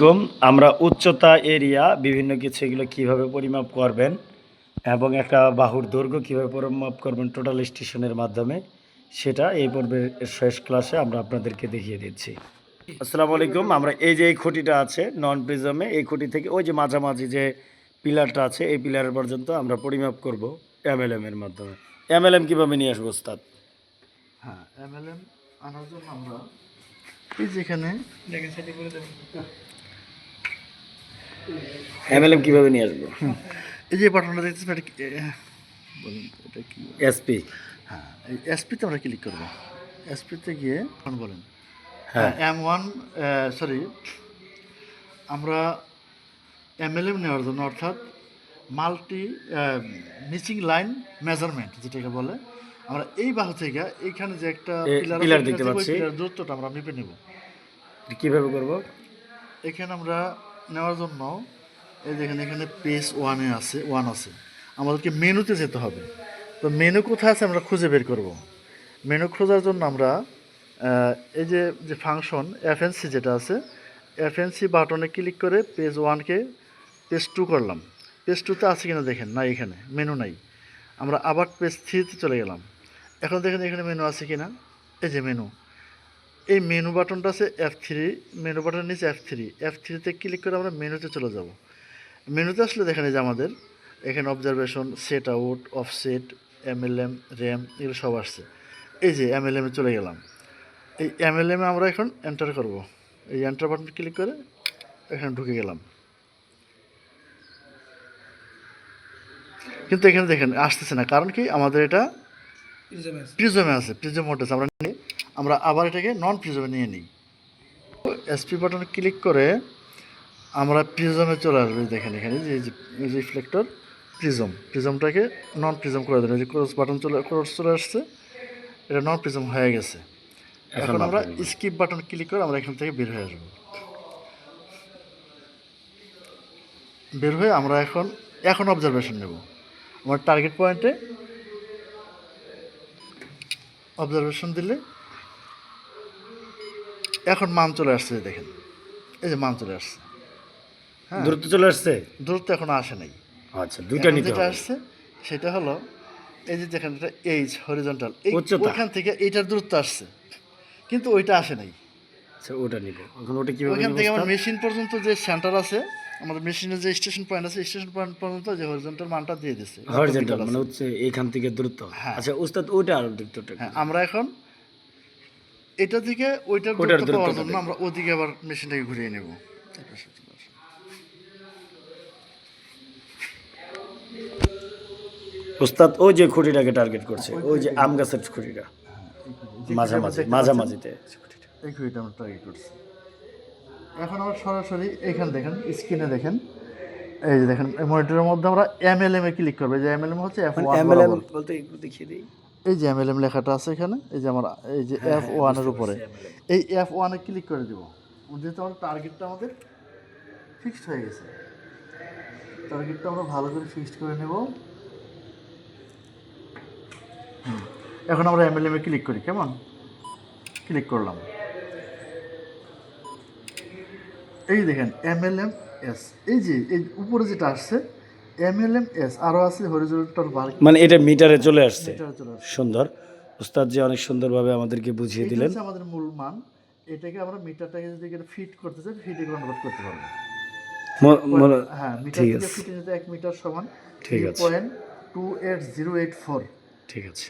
কম আমরা উচ্চতা এরিয়া বিভিন্ন কিছু এগুলো কীভাবে পরিমাপ করবেন এবং একটা বাহুর দৈর্ঘ্য কীভাবে পরিমাপ করবেন টোটাল স্টেশনের মাধ্যমে সেটা এই পর্বের শেষ ক্লাসে আমরা আপনাদেরকে দেখিয়ে দিচ্ছি। আসসালামু আলাইকুম। আমরা এই যে এই খুঁটিটা আছে নন প্রিজমে, এই খুঁটি থেকে ওই যে মাঝামাঝি যে পিলারটা আছে এই পিলার পর্যন্ত আমরা পরিমাপ করব এমএলএম এর মাধ্যমে। এমএলএম কীভাবে নিয়ে আসবো ওস্তাদ? হ্যাঁ, এমএলএম আনার জন্য আমরা এই যেখানে এমএলএম কীভাবে নিয়ে আসবো? এই যে বাটনটা দেখতেছেন এটা বলুন এটা কি? এসপি। হ্যাঁ, এই এসপিতে আমরা ক্লিক করব। এসপিতে গিয়ে বলেন হ্যাঁ, M1 সরি আমরা এমএলএম নেওয়ার জন্য অর্থাৎ মাল্টি মিচিং লাইন মেজারমেন্ট যেটাকে বলে আমরা এই বাহু থেকে এইখানে যে একটা পিলার দেখতে পাচ্ছি, পিলার দূরত্বটা আমরা মেপে নেব। কীভাবে করব? এখানে আমরা নেওয়ার জন্য এই দেখেন এখানে পেজ ওয়ানে আছে, ওয়ান আছে, আমাদেরকে মেনুতে যেতে হবে। তো মেনু কোথায় আছে আমরা খুঁজে বের করব। মেনু খোঁজার জন্য আমরা এই যে ফাংশন এফএনসি যেটা আছে এফএনসি বাটনে ক্লিক করে পেজ ওয়ানকে পেজ টু করলাম। পেজ টুতে আছে কিনা দেখেন, না এখানে মেনু নাই। আমরা আবার পেজ থ্রিতে চলে গেলাম। এখন দেখেন এখানে মেনু আছে কিনা, এই যে মেনু, এই মেনু বাটনটা আছে F3, মেনু বাটনের নিচে F3তে ক্লিক করে আমরা মেনুতে চলে যাব। মেনুতে আসলে দেখেন এই যে আমাদের এখানে observation, set out, offset, MLM, RAM এগুলো সব আসছে। এই যে এমএলএমে চলে গেলাম। এই এমএলএমে আমরা এখন এন্টার করব। এই এন্টার বাটন ক্লিক করে এখানে ঢুকে গেলাম। কিন্তু এখানে দেখেন আসতেছে না, কারণ কি আমাদের এটা প্রিজমে আছে, প্রিজম মোড আছে। আমরা আবার এটাকে নন প্রিজমে নিয়ে নিই। এসপি বাটন ক্লিক করে আমরা প্রিজমে চলে আসবে। দেখেন এখানে যে রিফ্লেক্টর প্রিজমটাকে নন প্রিজম করে দেন। এই যে ক্রস বাটন চলে আসছে, এটা নন প্রিজম হয়ে গেছে। এখন আমরা স্কিপ বাটন ক্লিক করে আমরা এখান থেকে বের হয়ে আসবো। বের হয়ে আমরা এখন অবজারভেশন নেব। আমার টার্গেট পয়েন্টে অবজারভেশন দিলে এখন মান চলে আসছে। দেখেন এই যে মান চলে আসছে। হ্যাঁ, দূরত্ব চলে আসছে। দূরত্ব এখনো আসে নাই। আচ্ছা, দুইটা নিতে হবে। আসছে সেটা হলো এই যে দেখেন এটা এইচ হরিজন্টাল, ওইখান থেকে এইটার দূরত্ব আসছে, কিন্তু ওইটা আসে নাই। আচ্ছা, ওটা নিব। এখন ওটা কিভাবে? ওইখান থেকে আমার মেশিন পর্যন্ত যে সেন্টার আছে, আমাদের মেশিনের যে স্টেশন পয়েন্ট আছে, স্টেশন পয়েন্ট পর্যন্ত যে হরিজন্টাল মানটা দিয়ে দিচ্ছে। হরিজন্টাল মানে হচ্ছে এইখান থেকে দূরত্ব। আচ্ছা উস্তাদ, ওটা আর দূরত্বটা। হ্যাঁ, আমরা এখন এটা থেকে ওইটার দূরত্ব পাওয়ার জন্য আমরা ওদিকে আবার মেশিনটাকে ঘুরিয়ে নেব। উস্তাদ ওই যে খুঁটিটাকে টার্গেট করছে, ওই যে আম গাছের খুঁটিটা মাঝামাঝিতে এই খুঁটিটা আমরা টার্গেট করছি। এখন আমরা সরাসরি এখানে দেখেন স্ক্রিনে দেখেন, এই যে দেখেন মনিটরের মধ্যে আমরা এমএলএম এ ক্লিক করব। যে এমএলএম হচ্ছে F1 এমএলএম বলতে একটু দেখিয়ে দিই। এই যে এমএলএম লেখাটা আছে এখানে, এই যে আমার এই যে F1 এর উপরে এই F1 এ ক্লিক করে দেব। যেহেতু আমাদের টার্গেটটা আমাদের ফিক্সড হয়ে গেছে, টার্গেটটা আমরা ভালো করে ফিক্সড করে নেব। এখন আমরা এমএলএম এ ক্লিক করি। কেমন ক্লিক করলাম, এই দেখেন এমএলএম এস, এই যে এই উপরে যেটা আসছে এমএলএম এস, আরও আছে হরিজন্টাল বার, মানে এটা মিটারে চলে আসছে। সুন্দর উস্তাদ জি, অনেক সুন্দরভাবে আমাদেরকে বুঝিয়ে দিলেন। আমাদের মূল মান, এটাকে আমরা মিটারটাকে যদি ফিট করতে চাই ফিটে কনভার্ট করতে পারবো। হ্যাঁ, মিটার থেকে ফিটে যেতে 1 মিটার সমান 3.28084। ঠিক আছে।